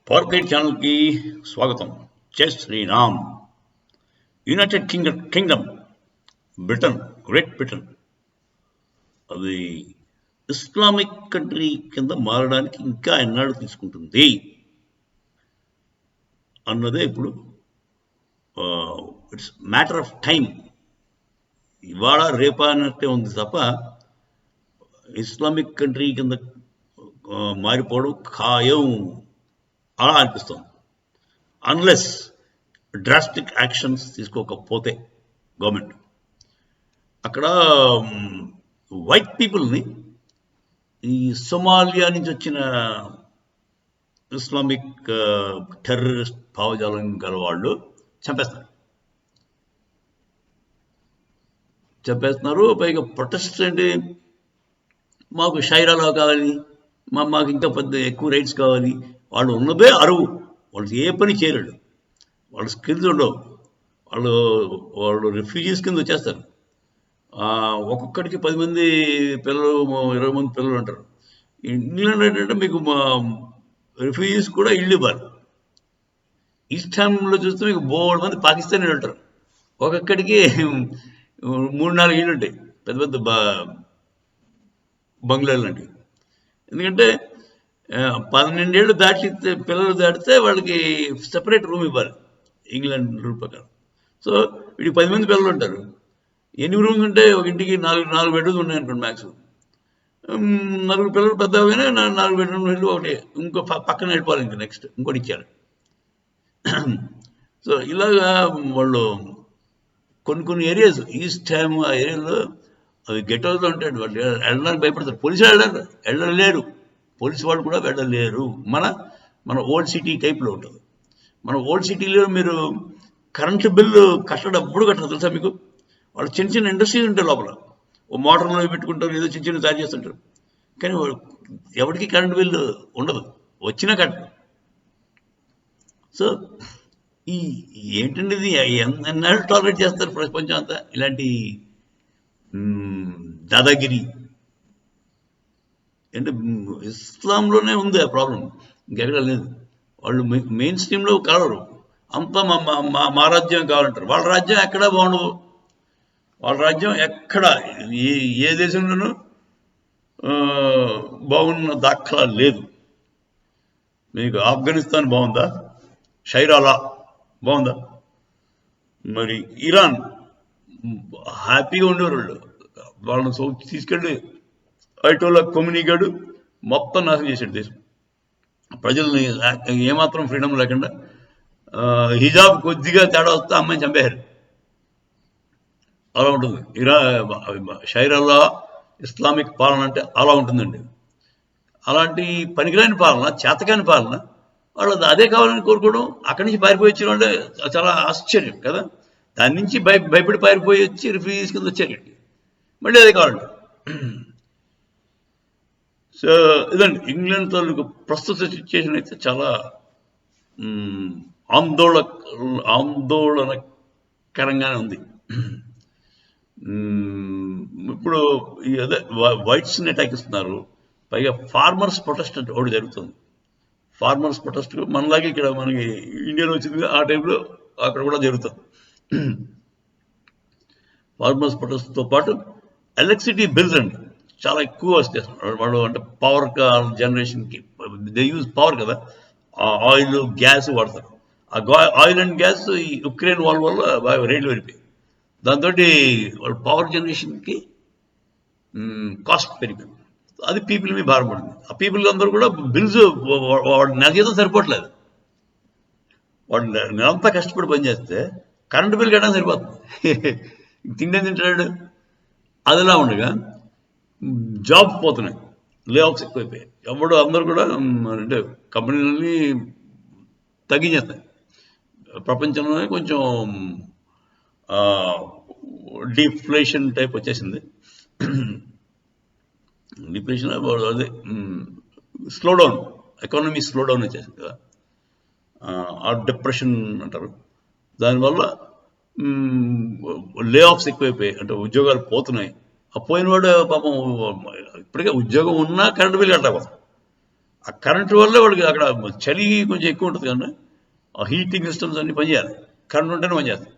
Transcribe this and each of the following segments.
Power guide ఛానల్కి స్వాగతం. జై Shriram. United Kingdom Britain, Great Britain, అది ఇస్లామిక్ కంట్రీ కింద మారడానికి ఇంకా ఎన్నాళ్ళు తీసుకుంటుంది అన్నదే ఇప్పుడు ఇట్స్ మ్యాటర్ ఆఫ్ టైం. ఇవాళ రేపా అన్నట్టే ఉంది తప్ప ఇస్లామిక్ కంట్రీ కింద మారిపోవడం ఖాయం అలా అనిపిస్తుంది. అన్లెస్ డ్రాస్టిక్ యాక్షన్స్ తీసుకోకపోతే గవర్నమెంట్ అక్కడ వైట్ పీపుల్ని ఈ సొమాలియా నుంచి వచ్చిన ఇస్లామిక్ టెర్రరిస్ట్ భావజాలం గల వాళ్ళు చంపేస్తున్నారు. పైగా ప్రొటెస్ట్ ఏంటి, మాకు షైరాలో కావాలి, మాకు ఇంకా పెద్ద ఎక్కువ రైట్స్ కావాలి. వాళ్ళు ఉన్నదే అరువు, వాళ్ళు ఏ పని చేయలేడు, వాళ్ళ స్కిల్స్ ఉండవు, వాళ్ళు రిఫ్యూజీస్ కింద వచ్చేస్తారు. ఒక్కొక్కడికి 10 మంది పిల్లలు, 20 మంది పిల్లలు ఉంటారు. ఇంగ్లాండ్ ఏంటంటే మీకు రిఫ్యూజీస్ కూడా ఇల్లు ఇవ్వాలి. ఈస్ట్ హామ్లో చూస్తే మీకు 3 మంది పాకిస్తానీ ఉంటారు. ఒక్కొక్కడికి 3-4 ఇళ్ళు ఉంటాయి, పెద్ద పెద్ద బంగ్లాలు లాంటివి. ఎందుకంటే 12 ఏళ్ళు పిల్లలు దాటితే వాళ్ళకి సెపరేట్ రూమ్ ఇవ్వాలి ఇంగ్లాండ్ రూల్ ప్రకారం. సో వీడికి 10 మంది పిల్లలు ఉంటారు. ఎన్ని రూమ్స్ ఉంటే ఒక ఇంటికి 4 బెడ్రూమ్స్ ఉన్నాయి అనుకోండి మ్యాక్సిమం. 4 పిల్లలు పెద్దగానే 4 బెడ్రూమ్లు ఇల్లు ఒకటి, ఇంకో పక్కన వెళ్ళిపోవాలి, ఇంకా నెక్స్ట్ ఇంకోటి ఇచ్చారు. సో ఇలాగా వాళ్ళు కొన్ని ఏరియాస్, ఈస్ట్ హ్యామ్ ఆ ఏరియాలో అవి గెట్ హౌస్లో ఉంటాడు. వాళ్ళు వెళ్ళడానికి భయపడతారు. పోలీసులు వెళ్ళలేరు, పోలీసు వాళ్ళు కూడా వెళ్ళలేరు. మన ఓల్డ్ సిటీ టైప్లో ఉంటుంది. మన ఓల్డ్ సిటీలో మీరు కరెంటు బిల్లు కట్టడప్పుడు కట్టరు తెలుసా మీకు. వాళ్ళు చిన్న చిన్న ఇండస్ట్రీస్ ఉంటాయి లోపల, ఓ మోటార్లో పెట్టుకుంటారు, ఏదో చిన్న చిన్న తయారు చేస్తుంటారు. కానీ ఎవరికి కరెంటు బిల్లు ఉండదు, వచ్చినా కట్టరు. సో ఏంటండి ఇది, ఎన్నాళ్ళు టాలరేట్ చేస్తారు ప్రపంచం అంతా ఇలాంటి దాదాగిరి? అంటే ఇస్లాంలోనే ఉంది ఆ ప్రాబ్లం, ఇంకెక్కడ లేదు. వాళ్ళు మెయిన్ స్ట్రీమ్లో కలవరు, అంతా మా రాజ్యం కావాలంటారు. వాళ్ళ రాజ్యం ఎక్కడా బాగుండదు. వాళ్ళ రాజ్యం ఎక్కడ ఏ దేశంలోనూ బాగున్న దాఖలా లేదు. మీకు ఆఫ్ఘనిస్తాన్ బాగుందా? షైరాలా బాగుందా? మరి ఇరాన్ హ్యాపీగా ఉండేవారు. వాళ్ళని తీసుకెళ్ళి ఐటోలా కొమినీ గాడు మొత్తం నాశనం చేశాడు దేశం. ప్రజల్ని ఏమాత్రం ఫ్రీడమ్ లేకుండా, హిజాబ్ కొద్దిగా తేడా వస్తే అమ్మాయిని చంపేశారు. అలా ఉంటుంది షైరాల్లా ఇస్లామిక్ పాలన అంటే అలా ఉంటుందండి. అలాంటి పనికిరాని పాలన, చేతకాని పాలన, వాళ్ళు అదే కావాలని కోరుకోవడం, అక్కడి నుంచి పారిపోయి వచ్చిన వాళ్ళే చాలా ఆశ్చర్యం కదా. దాని నుంచి భయపడి పారిపోయి వచ్చి రిఫ్యూజీస్ కింద వచ్చారు, మళ్ళీ అదే కావాలండి. సో ఇదండి ఇంగ్లాండ్ తాలూకు ప్రస్తుత సిచ్యుయేషన్ అయితే చాలా ఆందోళనకరంగానే ఉంది. ఇప్పుడు అదే వైట్స్ని అటాక్ ఇస్తున్నారు. పైగా ఫార్మర్స్ ప్రొటెస్ట్ అంటే ఒకటి జరుగుతుంది. ఫార్మర్స్ ప్రొటెస్ట్ మనలాగే ఇక్కడ మనకి ఇండియాలో వచ్చింది, ఆ టైంలో అక్కడ కూడా జరుగుతుంది. ఫార్మర్స్ ప్రొటెస్ట్తో పాటు ఎలక్ట్రిసిటీ బిల్స్ అండి చాలా ఎక్కువ వస్తాయి వాళ్ళు. అంటే పవర్ జనరేషన్కి దే యూజ్ పవర్ కదా, ఆయిల్ గ్యాస్ వాడతారు. ఆ ఆయిల్ అండ్ గ్యాస్ ఈ యుక్రెయిన్ వార్ వల్ల బాగా రేట్లు పెరిగిపోయి, దాంతో వాళ్ళు పవర్ జనరేషన్కి కాస్ట్ పెరిగింది. అది పీపుల్ మీద భారం పడింది. ఆ పీపుల్ అందరూ కూడా బిల్స్, వాడు నెల జీతం సరిపోవట్లేదు. వాడు నెలంతా కష్టపడి పనిచేస్తే కరెంటు బిల్ కట్టడం సరిపోతుంది, తిండే తింటాడు. అదిలా ఉండగా జాబ్స్ పోతున్నాయి, లే ఆఫ్స్ ఎక్కువైపోయాయి. అందరూ కూడా అంటే కంపెనీలని తగ్గించేస్తాయి. ప్రపంచంలోనే కొంచెం డిఫ్లేషన్ టైప్ వచ్చేసింది. డిప్రెషన్ అదే స్లోడౌన్, ఎకానమీ స్లోడౌన్ వచ్చేసింది కదా, ఆ డిప్రెషన్ అంటారు. దానివల్ల లే ఆఫ్స్ ఎక్కువైపోయాయి, అంటే ఉద్యోగాలు పోతున్నాయి. ఆ పోయినవాడు పాపం ఇప్పటికే ఉద్యోగం ఉన్నా కరెంటు బిల్ కట్టకపోతాం. ఆ కరెంటు వల్లే వాడికి అక్కడ చలి కొంచెం ఎక్కువ ఉంటుంది కానీ ఆ హీటింగ్ సిస్టమ్స్ అన్ని పనిచేయాలి, కరెంట్ ఉంటేనే పనిచేస్తాయి.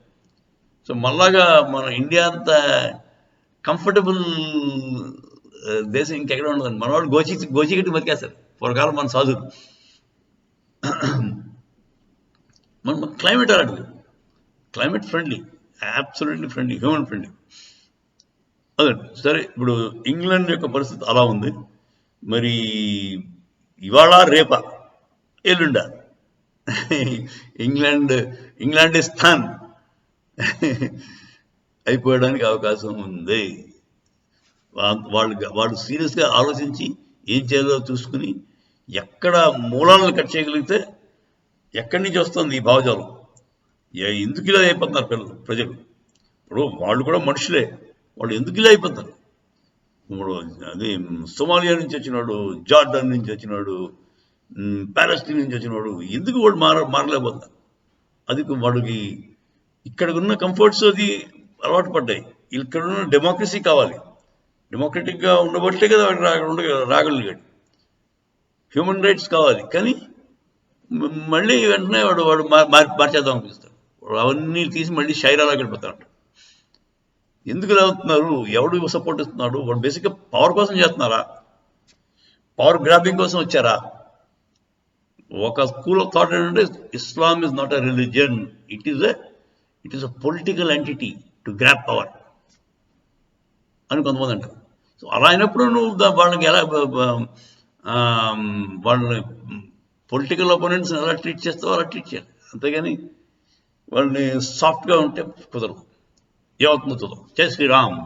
సో మళ్ళాగా మన ఇండియా అంత కంఫర్టబుల్ దేశం ఇంకెక్కడ ఉండదండి. మన వాళ్ళు గోచిగట్టి బతికేస్తారు పూర్వకాలం మన సాధువులు. మన క్లైమేట్ అలాంటిది, climate friendly, absolutely friendly, human friendly. అదే సరే, ఇప్పుడు ఇంగ్లాండ్ యొక్క పరిస్థితి అలా ఉంది. మరి ఇవాళ రేపా ఎల్లుండా ఇంగ్లాండ్ ఇంగ్లాండిస్తాన్ అయిపోవడానికి అవకాశం ఉంది. వాళ్ళు సీరియస్గా ఆలోచించి ఏం చేయాలో చూసుకుని ఎక్కడ మూలాలను కట్ చేయగలిగితే, ఎక్కడి నుంచి వస్తుంది ఈ భావజాలం, ఎందుకు ఇలా అయిపోతున్నారు ప్రజలు? ఇప్పుడు వాళ్ళు కూడా మనుషులే, వాళ్ళు ఎందుకు ఇలా అయిపోతారు? ఇప్పుడు అది సోమాలియా నుంచి వచ్చినాడు, జార్డన్ నుంచి వచ్చినాడు, పాలస్తీన్ నుంచి వచ్చినాడు, ఎందుకు వాడు మారలేకపోతున్నారు? అది వాడికి ఇక్కడ ఉన్న కంఫర్ట్స్ అది అలవాటు పడ్డాయి. ఇక్కడ ఉన్న డెమోక్రసీ కావాలి, డెమోక్రటిక్గా ఉండబట్టే కదా రాగలిగాడు. హ్యూమన్ రైట్స్ కావాలి, కానీ మళ్ళీ వెంటనే వాడు మార్చేద్దాం అనిపిస్తాడు. అవన్నీ తీసి మళ్ళీ షైరాలా గడిపోతాడు. ఎందుకు ఇలా అవుతున్నారు? ఎవడు సపోర్ట్ ఇస్తున్నాడు? వాడు బేసిక్గా పవర్ కోసం చేస్తున్నారా? పవర్ గ్రాబింగ్ కోసం వచ్చారా? ఒక స్కూల్ ఆఫ్ థాట్ ఏంటంటే Islam is not a religion, it is a political entity to grab power అని కొంతమంది అంటారు. సో అలా అయినప్పుడు నువ్వు వాళ్ళకి ఎలా వాళ్ళని పొలిటికల్ ఒపోనెంట్స్ని ఎలా ట్రీట్ చేస్తావో అలా ట్రీట్ చేయాలి, అంతేగాని వాళ్ళని సాఫ్ట్గా ఉంటే కుదరదు. ఏమవుతుందో చూద్దాం. జై శ్రీరామ్.